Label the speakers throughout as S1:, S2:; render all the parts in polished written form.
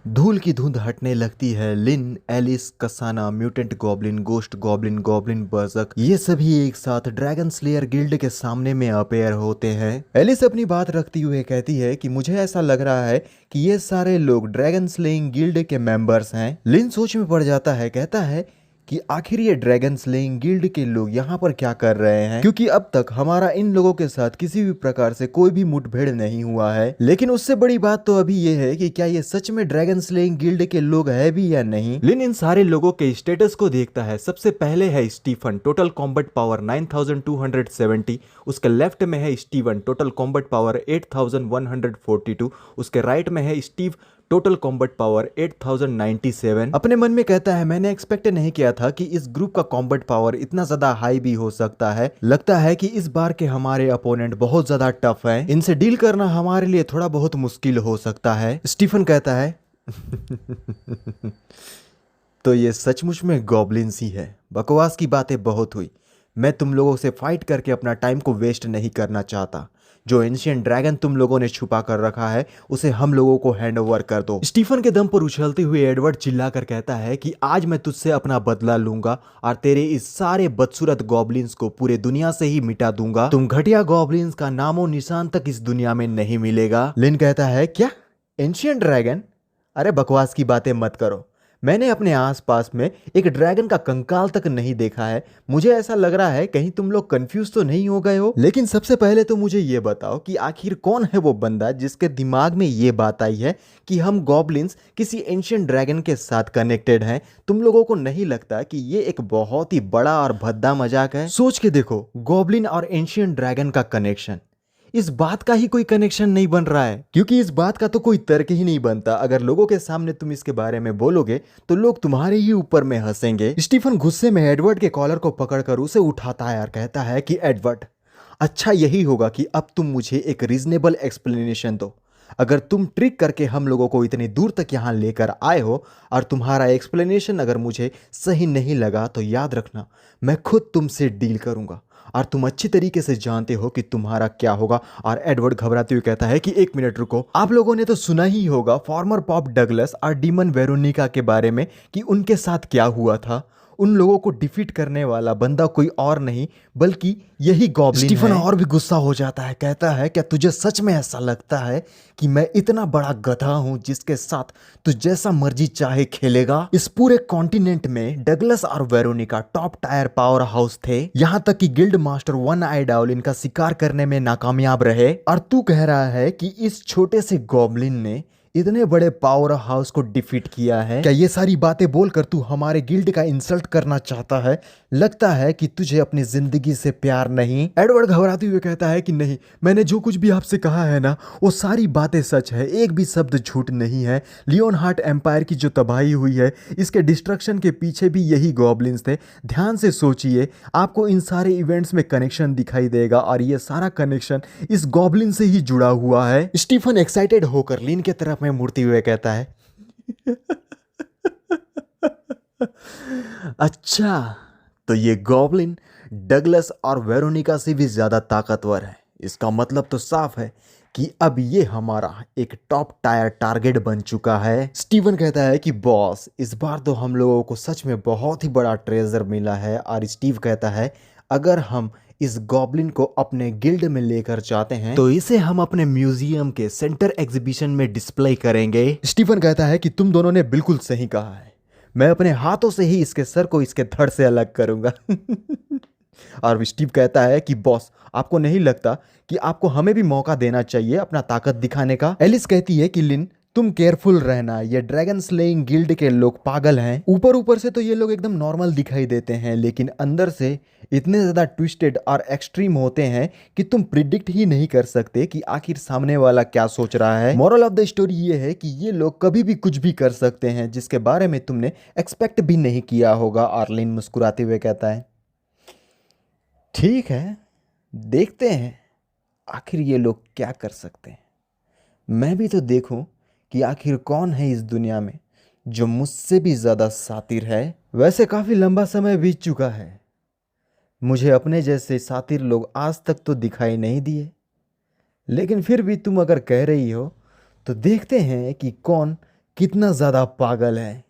S1: धूल की धुंध हटने लगती है। लिन, एलिस, कसाना, mutant goblin, ghost goblin, goblin berserk, ये सभी एक साथ ड्रैगन स्लेयर गिल्ड के सामने में अपेयर होते हैं। एलिस अपनी बात रखती हुए कहती है कि मुझे ऐसा लग रहा है कि ये सारे लोग ड्रैगन स्लेइंग गिल्ड के मेंबर्स हैं। लिन सोच में पड़ जाता है, कहता है कि आखिर ये ड्रैगन स्लेइंग गिल्ड के लोग यहाँ पर क्या कर रहे हैं, क्योंकि अब तक हमारा इन लोगों के साथ किसी भी प्रकार से कोई भी मुठभेड़ नहीं हुआ है। लेकिन उससे बड़ी बात तो अभी ये है कि क्या ये सच में ड्रैगन स्लेइंग गिल्ड के लोग है भी या नहीं। लिन इन सारे लोगों के स्टेटस को देखता है। सबसे पहले है स्टीफन, टोटल कॉम्बैट पावर 9270। उसके लेफ्ट में है स्टीवन, टोटल कॉम्बैट पावर 8142। उसके राइट में है स्टीव, टोटल कॉम्बैट पावर 8097। अपने मन में कहता है, मैंने एक्सपेक्ट नहीं किया था कि इस ग्रुप का कॉम्बैट पावर इतना ज्यादा हाई भी हो सकता है। लगता है कि इस बार के हमारे अपोनेंट बहुत ज्यादा टफ हैं। इनसे डील करना हमारे लिए थोड़ा बहुत मुश्किल हो सकता है। स्टीफन कहता है तो ये सचमुच में गॉब्लिन्स ही है। बकवास की बातें बहुत हुई। मैं तुम लोगों से फाइट करके अपना टाइम को वेस्ट नहीं करना चाहता। जो एंशिएंट ड्रैगन तुम लोगों ने छुपा कर रखा है उसे हम लोगों को हैंड ओवर कर दो। स्टीफन के दम पर उछलते हुए एडवर्ड चिल्लाकर कहता है कि आज मैं तुझसे अपना बदला लूंगा और तेरे इस सारे बदसूरत गॉब्लिन्स को पूरे दुनिया से ही मिटा दूंगा। तुम घटिया गॉब्लिन्स का नामो निशान तक इस दुनिया में नहीं मिलेगा। लिन कहता है, क्या एंशिएंट ड्रैगन? अरे बकवास की बातें मत करो। मैंने अपने आसपास में एक ड्रैगन का कंकाल तक नहीं देखा है। मुझे ऐसा लग रहा है कहीं तुम लोग कंफ्यूज तो नहीं हो गए हो। लेकिन सबसे पहले तो मुझे ये बताओ कि आखिर कौन है वो बंदा जिसके दिमाग में ये बात आई है कि हम गॉब्लिन्स किसी एंशिएंट ड्रैगन के साथ कनेक्टेड हैं। तुम लोगों को नहीं लगता कि ये एक बहुत ही बड़ा और भद्दा मजाक है? सोच के देखो, गॉब्लिन और एंशिएंट ड्रैगन का कनेक्शन, इस बात का ही कोई कनेक्शन नहीं बन रहा है, क्योंकि इस बात का तो कोई तर्क ही नहीं बनता। अगर लोगों के सामने तुम इसके बारे में बोलोगे तो लोग तुम्हारे ही ऊपर में हंसेंगे। स्टीफन गुस्से में एडवर्ड के कॉलर को पकड़कर उसे उठाता है और कहता है कि एडवर्ड, अच्छा यही होगा कि अब तुम मुझे एक रीजनेबल एक्सप्लेनेशन दो। अगर तुम ट्रिक करके हम लोगों को इतनी दूर तक यहाँ लेकर आए हो और तुम्हारा एक्सप्लेनेशन अगर मुझे सही नहीं लगा तो याद रखना, मैं खुद तुमसे डील करूंगा और तुम अच्छी तरीके से जानते हो कि तुम्हारा क्या होगा। और एडवर्ड घबराते हुए कहता है कि एक मिनट रुको, आप लोगों ने तो सुना ही होगा फॉर्मर पॉप डगलस और डीमन वेरोनिका के बारे में कि उनके साथ क्या हुआ था। उन लोगों को डिफीट करने वाला बंदा कोई और नहीं बल्कि यही गॉब्लिन है। स्टीफन और भी गुस्सा हो जाता है, कहता है क्या तुझे सच में ऐसा लगता है कि मैं इतना बड़ा गधा हूं जिसके साथ तू जैसा मर्जी चाहे खेलेगा? इस पूरे कॉन्टिनेंट में डगलस और Veronica top tier power house थे, यहां तक कि गिल्ड मास्टर वन आई डाउल इनका शिकार करने में नाकामयाब रहे, और तू कह रहा है कि इस छोटे से गॉब्लिन ने इतने बड़े पावर हाउस को डिफीट किया है? क्या ये सारी बातें बोलकर तू हमारे गिल्ड का इंसल्ट करना चाहता है? लगता है कि तुझे अपनी जिंदगी से प्यार नहीं। एडवर्ड घबराते हुए कहता है कि नहीं, मैंने जो कुछ भी आपसे कहा है ना वो सारी बातें सच है, एक भी शब्द झूठ नहीं है। लियोन हार्ट एम्पायर की जो तबाही हुई है इसके डिस्ट्रक्शन के पीछे भी यही गॉब्लिन्स थे। ध्यान से सोचिए, आपको इन सारे इवेंट्स में कनेक्शन दिखाई देगा और ये सारा कनेक्शन इस गॉब्लिन से ही जुड़ा हुआ है। स्टीफन एक्साइटेड होकर लिन की तरफ में मुड़ते हुए कहता है अच्छा, तो ये गॉब्लिन डगलस और वेरोनिका से भी ज्यादा ताकतवर है। इसका मतलब तो साफ है कि अब ये हमारा एक टॉप टायर टारगेट बन चुका है। स्टीवन कहता है कि बॉस, इस बार तो हम लोगों को सच में बहुत ही बड़ा ट्रेजर मिला है। और स्टीव कहता है, अगर हम इस गॉब्लिन को अपने गिल्ड में लेकर जाते हैं तो इसे हम अपने म्यूजियम के सेंटर एग्जीबिशन में डिस्प्ले करेंगे। स्टीफन कहता है कि तुम दोनों ने बिल्कुल सही कहा है, मैं अपने हाथों से ही इसके सर को इसके धड़ से अलग करूंगा। और स्टीव कहता है कि बॉस, आपको नहीं लगता कि आपको हमें भी मौका देना चाहिए अपना ताकत दिखाने का? एलिस कहती है कि लिन, तुम केयरफुल रहना, ये ड्रैगन स्लेइंग गिल्ड के लोग पागल हैं। ऊपर ऊपर से तो ये लोग एकदम नॉर्मल दिखाई देते हैं, लेकिन अंदर से इतने ज्यादा ट्विस्टेड और एक्सट्रीम होते हैं कि तुम प्रिडिक्ट ही नहीं कर सकते कि आखिर सामने वाला क्या सोच रहा है। मोरल ऑफ द स्टोरी ये है कि ये लोग कभी भी कुछ भी कर सकते हैं जिसके बारे में तुमने एक्सपेक्ट भी नहीं किया होगा। और लिन मुस्कुराते हुए कहता है, ठीक है, देखते हैं आखिर ये लोग क्या कर सकते हैं। मैं भी तो देखूं कि आखिर कौन है इस दुनिया में जो मुझसे भी ज्यादा सातिर है। वैसे काफी लंबा समय बीत चुका है, मुझे अपने जैसे सातिर लोग आज तक तो दिखाई नहीं दिए, लेकिन फिर भी तुम अगर कह रही हो तो देखते हैं कि कौन कितना ज़्यादा पागल है।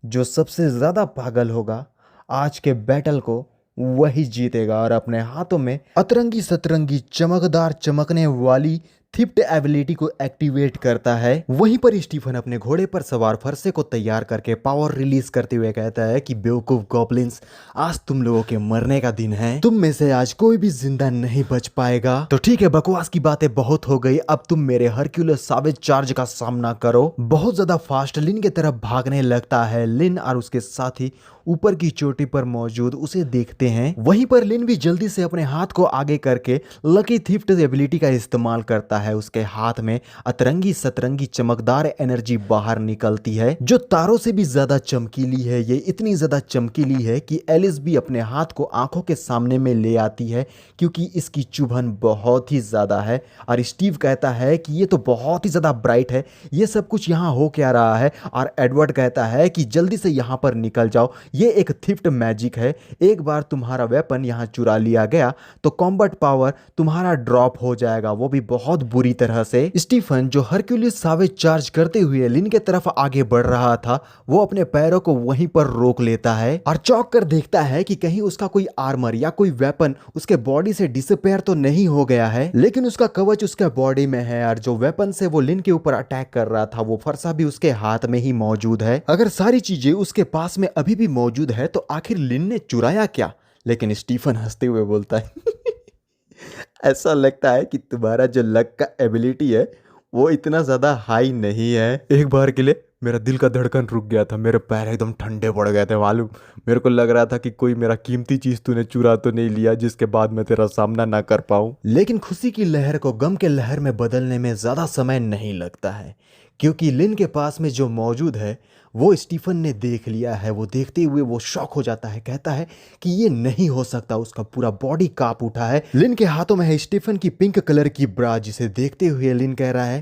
S1: जो सबसे ज़्यादा पागल होगा आज के बैटल को वही जीतेगा और अपने हाथों में अतरंगी सतरंगी चमकदार चमकने वाली थिफ्ट एबिलिटी को एक्टिवेट करता है। वहीं पर स्टीफन अपने घोड़े पर सवार फरसे को तैयार करके पावर रिलीज करते हुए कहता है कि बेवकूफ गॉब्लिन्स, आज तुम लोगों के मरने का दिन है। तुम में से आज कोई भी जिंदा नहीं बच पाएगा। तो ठीक है, बकवास की बातें बहुत हो गई। अब तुम मेरे हरक्यूलस सावेज चार्ज का सामना करो। बहुत ज्यादा फास्ट लिन की तरफ भागने लगता है। लिन और उसके साथी ऊपर की चोटी पर मौजूद उसे देखते हैं। वहीं पर लिन भी जल्दी से अपने हाथ को आगे करके लकी थिफ्ट एबिलिटी का इस्तेमाल करता है। उसके हाथ में अतरंगी सतरंगी चमकदार एनर्जी बाहर निकलती है जो तारों से भी ज्यादा चमकीली है। ये इतनी ज्यादा चमकीली है कि एलिस भी अपने हाथ को आंखों के सामने में ले आती है क्योंकि इसकी चुभन बहुत ही ज्यादा है। और स्टीव कहता है कि ये तो बहुत ही ज्यादा ब्राइट है, ये सब कुछ यहाँ हो क्या रहा है। और एडवर्ड कहता है कि जल्दी से यहाँ पर निकल जाओ, ये एक थिफ्ट मैजिक है। एक बार तुम्हारा वेपन यहाँ चुरा लिया गया तो कॉम्बैट पावर तुम्हारा ड्रॉप हो जाएगा, वो भी बहुत बुरी तरह से। स्टीफन जो हरक्यूलिस सावेज चार्ज करते हुए लिन के तरफ आगे बढ़ रहा था, वो अपने पैरों को वहीं पर रोक लेता है और चौंक कर देखता है कि कहीं उसका कोई आर्मर या कोई वेपन उसके बॉडी से डिसअपेयर तो नहीं हो गया है। लेकिन उसका कवच उसके बॉडी में है और जो वेपन से वो लिन के ऊपर अटैक कर रहा था वो फरसा भी उसके हाथ में ही मौजूद है। अगर सारी चीजें उसके पास में अभी भी मौजूद है तो आखिर लिन ने चुराया क्या। लेकिन स्टीफन हंसते हुए बोलता है ऐसा लगता है कि तुम्हारा जो लक का एबिलिटी है वो इतना ज्यादा हाई नहीं है। एक बार के लिए मेरा दिल का धड़कन रुक गया था, मेरे पैर एकदम ठंडे पड़ गए थे मालूम। मेरे को लग रहा था कि कोई मेरा कीमती चीज तूने चुरा तो नहीं लिया जिसके बाद मैं तेरा सामना ना कर पाऊं। लेकिन खुशी की लहर को गम के लहर में बदलने में ज्यादा समय नहीं लगता है क्योंकि लिन के पास में जो मौजूद है वो स्टीफन ने देख लिया है। वो देखते हुए वो शॉक हो जाता है, कहता है कि ये नहीं हो सकता। उसका पूरा बॉडी कांप उठा है। लिन के हाथों में है स्टीफन की पिंक कलर की ब्रा, जिसे देखते हुए लिन कह रहा है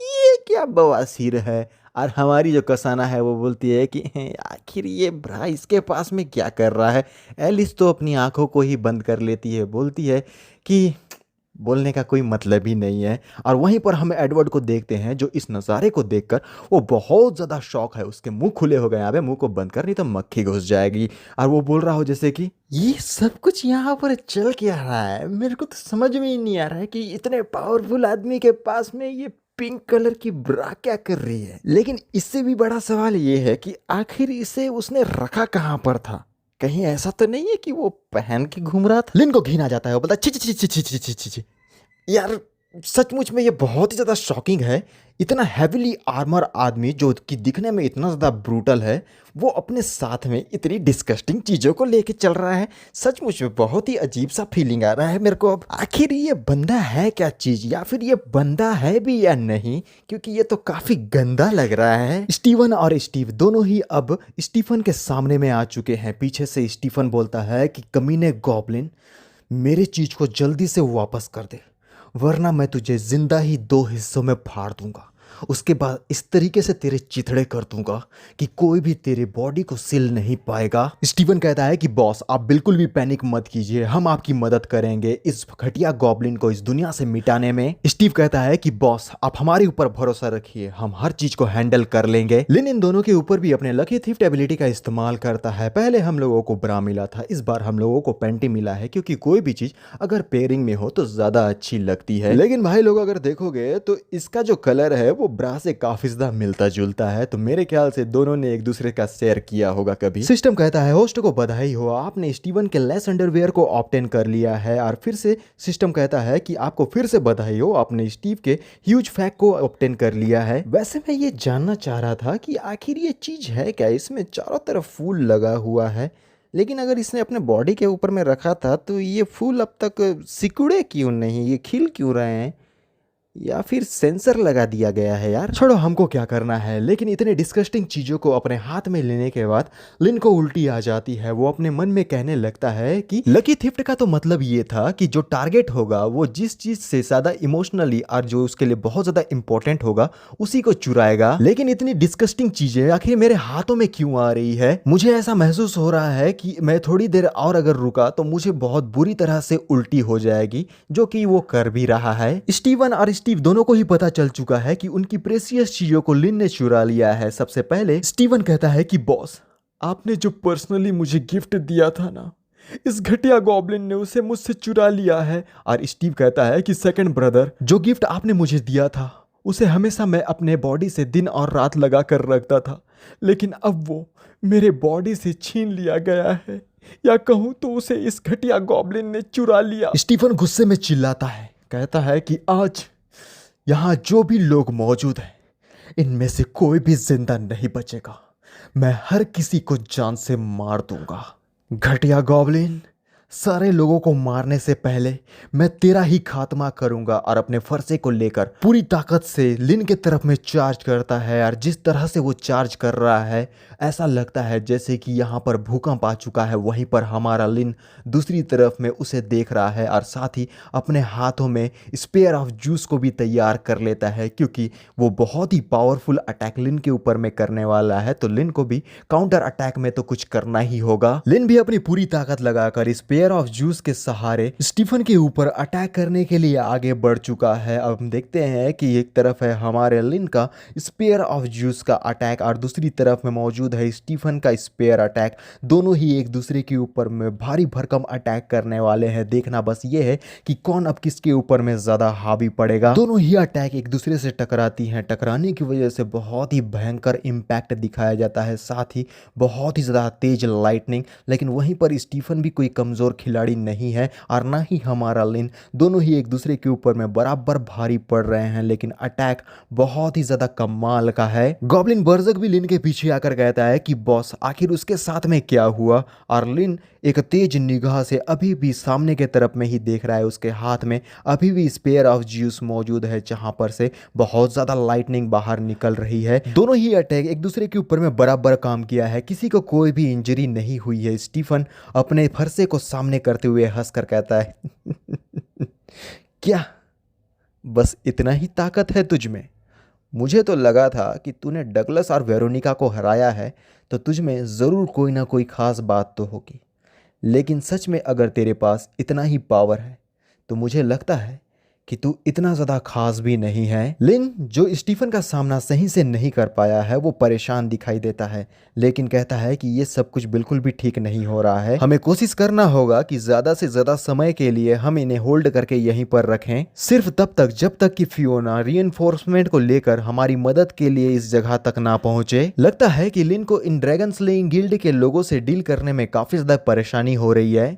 S1: ये क्या बवासीर है। और हमारी जो कसाना है वो बोलती है कि आखिर ये ब्रा इसके पास में क्या कर रहा है। एलिस तो अपनी आंखों को ही बंद कर लेती है, बोलती है कि बोलने का कोई मतलब ही नहीं है। और वहीं पर हम एडवर्ड को देखते हैं जो इस नज़ारे को देखकर वो बहुत ज़्यादा शौक है। उसके मुंह खुले हो गए, अबे मुंह को बंद कर नहीं तो मक्खी घुस जाएगी। और वो बोल रहा हो जैसे कि ये सब कुछ यहाँ पर चल क्या रहा है, मेरे को तो समझ में ही नहीं आ रहा है कि इतने पावरफुल आदमी के पास में ये पिंक कलर की ब्रा क्या कर रही है। लेकिन इससे भी बड़ा सवाल ये है कि आखिर इसे उसने रखा कहाँ पर था। कहीं ऐसा तो नहीं है कि वो पहन के घूम रहा था। लिन को घिन आ जाता है, वो बोलता छि छि छि छि छि छि छि छि। यार सचमुच में ये बहुत ही ज़्यादा शॉकिंग है। इतना हैवीली आर्मर आदमी जो कि दिखने में इतना ज़्यादा ब्रूटल है, वो अपने साथ में इतनी डिस्कस्टिंग चीज़ों को लेके चल रहा है। सचमुच में बहुत ही अजीब सा फीलिंग आ रहा है मेरे को। अब आखिर ये बंदा है क्या चीज़, या फिर ये बंदा है भी या नहीं, क्योंकि ये तो काफ़ी गंदा लग रहा है। स्टीवन और स्टीव दोनों ही अब स्टीफन के सामने में आ चुके हैं। पीछे से स्टीफन बोलता है कि कमीने गॉब्लिन, मेरे चीज़ को जल्दी से वापस कर दे वरना मैं तुझे जिंदा ही 2 हिस्सों में फाड़ दूंगा। उसके बाद इस तरीके से तेरे चिथड़े कर दूंगा कि कोई भी तेरे बॉडी को सिल नहीं पाएगा। स्टीवन कहता है कि बॉस आप बिल्कुल भी पैनिक मत कीजिए, हम आपकी मदद करेंगे इस घटिया गॉब्लिन को इस दुनिया से मिटाने में। स्टीव कहता है कि बॉस आप हमारे ऊपर भरोसा रखिए, हम हर चीज को हैंडल कर लेंगे। लिन इन दोनों के ऊपर भी अपने लकी थिफ्ट एबिलिटी का इस्तेमाल करता है। पहले हम लोगों को ब्रा मिला था, इस बार हम लोगों को पेंटी मिला है क्योंकि कोई भी चीज अगर पेयरिंग में हो तो ज्यादा अच्छी लगती है। लेकिन भाई लोग अगर देखोगे तो इसका जो कलर है वो ब्रा से काफी ज्यादा मिलता जुलता है, तो मेरे ख्याल से दोनों ने एक दूसरे का शेयर किया होगा कभी। सिस्टम कहता है होस्ट को बधाई हो, आपने स्टीवन के लेस अंडरवेयर को ऑब्टेन कर लिया है। और फिर से सिस्टम कहता है कि आपको फिर से बधाई हो, आपने स्टीव के ह्यूज फैक को ऑब्टेन कर लिया है। वैसे मैं ये जानना चाह रहा था कि आखिर ये चीज है क्या, इसमें चारों तरफ फूल लगा हुआ है, लेकिन अगर इसने अपने बॉडी के ऊपर में रखा था तो ये फूल अब तक सिकुड़े क्यों नहीं, ये खिल क्यों रहे हैं, या फिर सेंसर लगा दिया गया है। यार छोड़ो, हमको क्या करना है। लेकिन इतने डिस्कस्टिंग चीजों को अपने हाथ में लेने के बाद लिन को उल्टी आ जाती है। वो अपने मन में कहने लगता है कि लकी थिफ्ट का तो मतलब ये था कि जो टारगेट होगा वो जिस चीज से ज्यादा इमोशनली और जो उसके लिए बहुत ज्यादा इंपॉर्टेंट होगा उसी को चुराएगा। लेकिन इतनी डिस्कस्टिंग चीजें आखिर मेरे हाथों में क्यों आ रही है। मुझे ऐसा महसूस हो रहा है कि मैं थोड़ी देर और अगर रुका तो मुझे बहुत बुरी तरह से उल्टी हो जाएगी, जो कि वो कर भी रहा है। स्टीवन और स्टीव दोनों को ही पता चल चुका है कि उनकी प्रेशियस चीजों को लिन ने चुरा लिया है। सबसे पहले स्टीवन कहता है कि बॉस, आपने जो पर्सनली मुझे गिफ्ट दिया था ना, इस घटिया गॉब्लिन ने उसे मुझसे चुरा लिया है। और स्टीव कहता है कि सेकंड ब्रदर, जो गिफ्ट आपने मुझे दिया था उसे हमेशा मैं अपने बॉडी से दिन और रात लगा कर रखता था, लेकिन अब वो मेरे बॉडी से छीन लिया गया है, या कहूँ तो उसे इस घटिया गॉब्लिन ने चुरा लिया। स्टीफन गुस्से में चिल्लाता है, कहता है कि आज यहाँ जो भी लोग मौजूद हैं इनमें से कोई भी जिंदा नहीं बचेगा। मैं हर किसी को जान से मार दूंगा। घटिया गॉब्लिन, सारे लोगों को मारने से पहले मैं तेरा ही खात्मा करूंगा। और अपने फरसे को लेकर पूरी ताकत से लिन के तरफ में चार्ज करता है। और जिस तरह से वो चार्ज कर रहा है ऐसा लगता है जैसे कि यहाँ पर भूकंप आ चुका है। वहीं पर हमारा लिन दूसरी तरफ में उसे देख रहा है और साथ ही अपने हाथों में स्पेयर ऑफ जूस को भी तैयार कर लेता है, क्योंकि वो बहुत ही पावरफुल अटैक लिन के ऊपर में करने वाला है। तो लिन को भी काउंटर अटैक में तो कुछ करना ही होगा। लिन भी अपनी पूरी ताकत लगाकर स्पेयर ऑफ जूस के सहारे स्टीफन के ऊपर अटैक करने के लिए आगे बढ़ चुका है। अब हम देखते हैं कि एक तरफ है हमारे लिन का स्पेयर ऑफ जूस का अटैक और दूसरी तरफ में मौजूद है स्टीफन का स्पेयर अटैक। दोनों ही एक दूसरे के ऊपर में भारी भरकम अटैक करने वाले हैं। देखना बस ये है कि कौन अब किसके ऊपर में ज्यादा हावी पड़ेगा। दोनों ही अटैक एक दूसरे से टकराती हैं। टकराने की वजह से बहुत ही भयंकर इम्पैक्ट दिखाया जाता है, साथ ही बहुत ही ज्यादा तेज लाइटनिंग। लेकिन वहीं पर स्टीफन भी कोई कमजोर खिलाड़ी नहीं है और ना ही हमारा लिन। दोनों ही एक दूसरे के ऊपर में बराबर भारी पड़ रहे हैं, लेकिन अटैक बहुत ही ज्यादा कमाल का है। गॉब्लिन बर्जक भी लिन के पीछे आकर कहता है कि बॉस, आखिर उसके साथ में क्या हुआ। और लिन एक तेज निगाह से अभी भी सामने के तरफ में ही देख रहा है। उसके हाथ में अभी भी स्पेयर ऑफ जूस मौजूद है, जहां पर से बहुत ज्यादा लाइटनिंग बाहर निकल रही है। दोनों ही अटैक एक दूसरे के ऊपर में बराबर काम किया है, किसी को कोई भी इंजरी नहीं हुई है। स्टीफन अपने फरसे को सामने करते हुए हंसकर कहता है क्या बस इतना ही ताकत है तुझ में? मुझे तो लगा था कि तूने डगलस और वेरोनिका को हराया है तो तुझ में ज़रूर कोई ना कोई ख़ास बात तो होगी, लेकिन सच में अगर तेरे पास इतना ही पावर है तो मुझे लगता है कि तू इतना ज़्यादा खास भी नहीं है। लिन, जो स्टीफन का सामना सही से नहीं कर पाया है, वो परेशान दिखाई देता है, लेकिन कहता है कि ये सब कुछ बिल्कुल भी ठीक नहीं हो रहा है। हमें कोशिश करना होगा कि ज़्यादा से ज़्यादा समय के लिए हम इन्हें होल्ड करके यहीं पर रखें, सिर्फ तब तक जब तक कि फियोना रीइंफोर्समेंट को लेकर हमारी मदद के लिए इस जगह तक ना पहुंचे। लगता है कि लिन को इन ड्रैगन स्लेइंग गिल्ड के लोगों से डील करने में काफ़ी ज़्यादा परेशानी हो रही है।